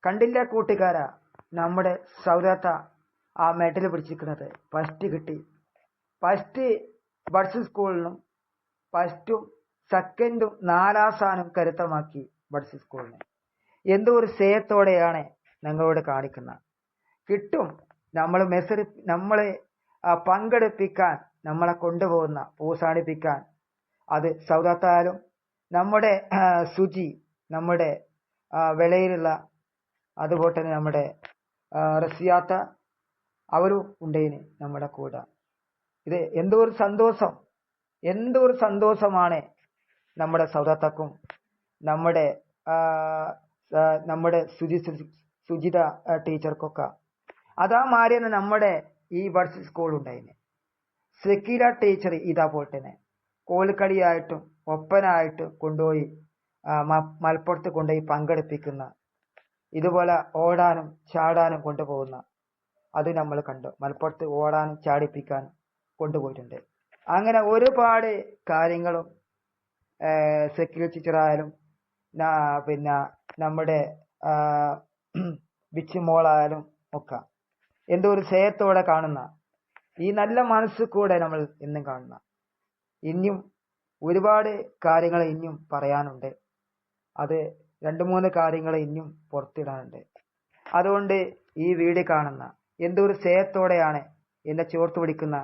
കണ്ടില്ല കൂട്ടുകാരാ, നമ്മുടെ സൗദാത്ത ആ മെഡൽ പിടിച്ചിരിക്കുന്നത് ഫസ്റ്റ് കിട്ടി. ഫസ്റ്റ് ബഡ്സ് സ്കൂളിനും ഫസ്റ്റും സെക്കൻഡും 4ാം സ്ഥാനം കരുത്തമാക്കി ബഡ്സ് സ്കൂളിന്. എന്തോ ഒരു സ്നേഹത്തോടെയാണ് ഞങ്ങളോട് കാണിക്കുന്നത്. കിട്ടും. നമ്മളെ പങ്കെടുപ്പിക്കാൻ, നമ്മളെ കൊണ്ടുപോകുന്ന, പ്രോത്സാഹിപ്പിക്കാൻ അത് സൗദാത്തായാലും നമ്മുടെ സുജി, നമ്മുടെ വെളയിലുള്ള, അതുപോലെ തന്നെ നമ്മുടെ റസിയാത്ത, അവരും ഉണ്ടേന് നമ്മുടെ കൂടെ. ഇത് എന്തോ ഒരു സന്തോഷമാണ് നമ്മുടെ സൗദാത്തക്കും നമ്മുടെ സുജിത ടീച്ചർക്കൊക്കെ. അതാ മാറിയെന്ന് നമ്മുടെ ഈ ബഡ്സ് സ്കൂൾ ഉണ്ടായിന്. സക്കീല ടീച്ചർ ഇതേപോലെ തന്നെ കോൽക്കളിയായിട്ടും ഒപ്പനായിട്ടും കൊണ്ടുപോയി മലപ്പുറത്ത് കൊണ്ടുപോയി പങ്കെടുപ്പിക്കുന്ന, ഇതുപോലെ ഓടാനും ചാടാനും കൊണ്ടുപോകുന്ന അത് നമ്മൾ കണ്ടു. മലപ്പുറത്ത് ഓടാനും ചാടിപ്പിക്കാൻ കൊണ്ടുപോയിട്ടുണ്ട്. അങ്ങനെ ഒരുപാട് കാര്യങ്ങളും സക്കീല ടീച്ചറായാലും പിന്നെ നമ്മുടെ ബിച്ചിമോളായാലും ഒക്കെ എന്തോ ഒരു സ്നേഹത്തോടെ കാണുന്ന, ഈ നല്ല മനസ്സ് കൂടെ നമ്മൾ എന്നും കാണുന്ന. ഇനിയും ഒരുപാട് കാര്യങ്ങൾ ഇനിയും പറയാനുണ്ട്. അത് 2-3 കാര്യങ്ങൾ ഇനിയും പുറത്തിടാനുണ്ട്. അതുകൊണ്ട് ഈ വീഡിയോ കാണുന്ന എന്തോ ഒരു സ്നേഹത്തോടെയാണ് എന്നെ ചോർത്ത് പിടിക്കുന്ന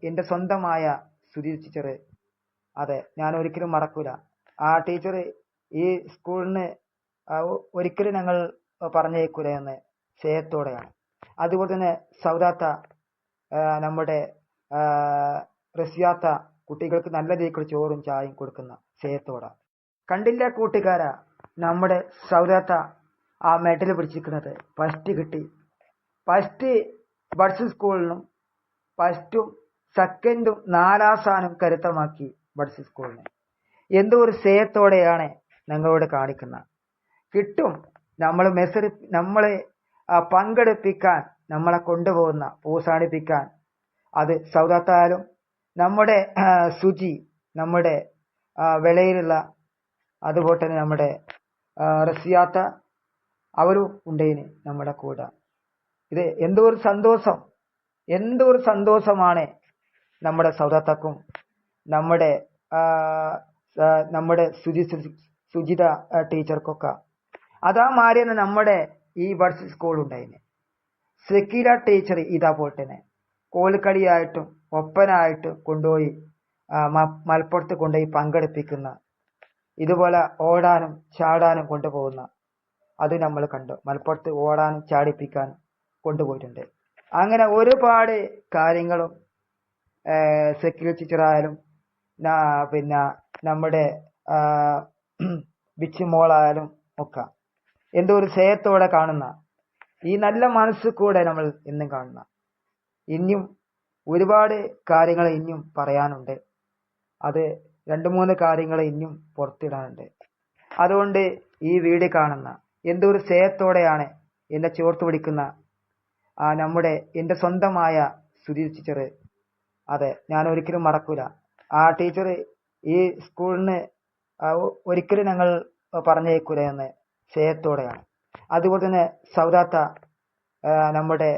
എൻ്റെ സ്വന്തമായ സുധി ടീച്ചർ. അതെ, ഞാൻ ഒരിക്കലും മറക്കൂല. ആ ടീച്ചർ ഈ സ്കൂളിന് ഒരിക്കലും ഞങ്ങൾ പറഞ്ഞേക്കൂല എന്ന് സ്നേഹത്തോടെയാണ്. അതുപോലെ തന്നെ സൗദാത്ത, നമ്മുടെ റസിയാത്ത കുട്ടികൾക്ക് നല്ല രീതിക്കുള്ള ചോറും ചായയും കൊടുക്കുന്ന സ്നേഹത്തോടെ. കണ്ടില്ല കൂട്ടുകാരാ, നമ്മുടെ സൗദാത്ത ആ മെഡൽ പിടിച്ചിരിക്കുന്നത് ഫസ്റ്റ് കിട്ടി. ഫസ്റ്റ് ബഡ്സ് സ്കൂളിനും ഫസ്റ്റും സെക്കൻഡും 4ാം സ്ഥാനം കരുത്തമാക്കി ബഡ്സ് സ്കൂളിന്. എന്തോ ഒരു സ്നേഹത്തോടെയാണ് ഞങ്ങളോട് കാണിക്കുന്നത്. കിട്ടും. നമ്മളെ പങ്കെടുപ്പിക്കാൻ, നമ്മളെ കൊണ്ടുപോകുന്ന, പ്രോത്സാഹിപ്പിക്കാൻ അത് സൗദാത്തായാലും നമ്മുടെ സുജി, നമ്മുടെ വെളയിലുള്ള, അതുപോലെ തന്നെ നമ്മുടെ റസിയാത്ത, അവരും ഉണ്ടേന് നമ്മുടെ കൂടെ. ഇത് എന്തോ ഒരു സന്തോഷമാണ് നമ്മുടെ സൗദാത്തക്കും നമ്മുടെ സുജിത ടീച്ചർക്കൊക്കെ. അതാ മാറിയെന്ന് നമ്മുടെ ഈ ബഡ്സ് സ്കൂൾ ഉണ്ടായിന്. സക്കീല ടീച്ചർ ഇതേപോലെ തന്നെ കോൽക്കളിയായിട്ടും ഒപ്പനായിട്ടും കൊണ്ടുപോയി മലപ്പുറത്ത് കൊണ്ടുപോയി പങ്കെടുപ്പിക്കുന്ന, ഇതുപോലെ ഓടാനും ചാടാനും കൊണ്ടുപോകുന്ന അത് നമ്മൾ കണ്ടു. മലപ്പുറത്ത് ഓടാനും ചാടിപ്പിക്കാൻ കൊണ്ടുപോയിട്ടുണ്ട്. അങ്ങനെ ഒരുപാട് കാര്യങ്ങളും സക്കീല ടീച്ചറായാലും പിന്നെ നമ്മുടെ ബിച്ചിമോളായാലും ഒക്കെ എന്തോ ഒരു സ്നേഹത്തോടെ കാണുന്ന, ഈ നല്ല മനസ്സ് കൂടെ നമ്മൾ എന്നും കാണുന്ന. ഇനിയും ഒരുപാട് കാര്യങ്ങൾ ഇനിയും പറയാനുണ്ട്. അത് 2-3 കാര്യങ്ങൾ ഇനിയും പുറത്തിടാനുണ്ട്. അതുകൊണ്ട് ഈ വീഡിയോ കാണുന്ന എന്തോ ഒരു സ്നേഹത്തോടെയാണ് എന്നെ ചോർത്ത് പിടിക്കുന്ന എൻ്റെ സ്വന്തമായ സുധി ടീച്ചർ. അതെ, ഞാൻ ഒരിക്കലും മറക്കൂല. ആ ടീച്ചർ ഈ സ്കൂളിന് ഒരിക്കലും ഞങ്ങൾ പറഞ്ഞേക്കൂല എന്ന് സ്നേഹത്തോടെയാണ്. അതുപോലെ തന്നെ സൗദാത്ത, നമ്മുടെ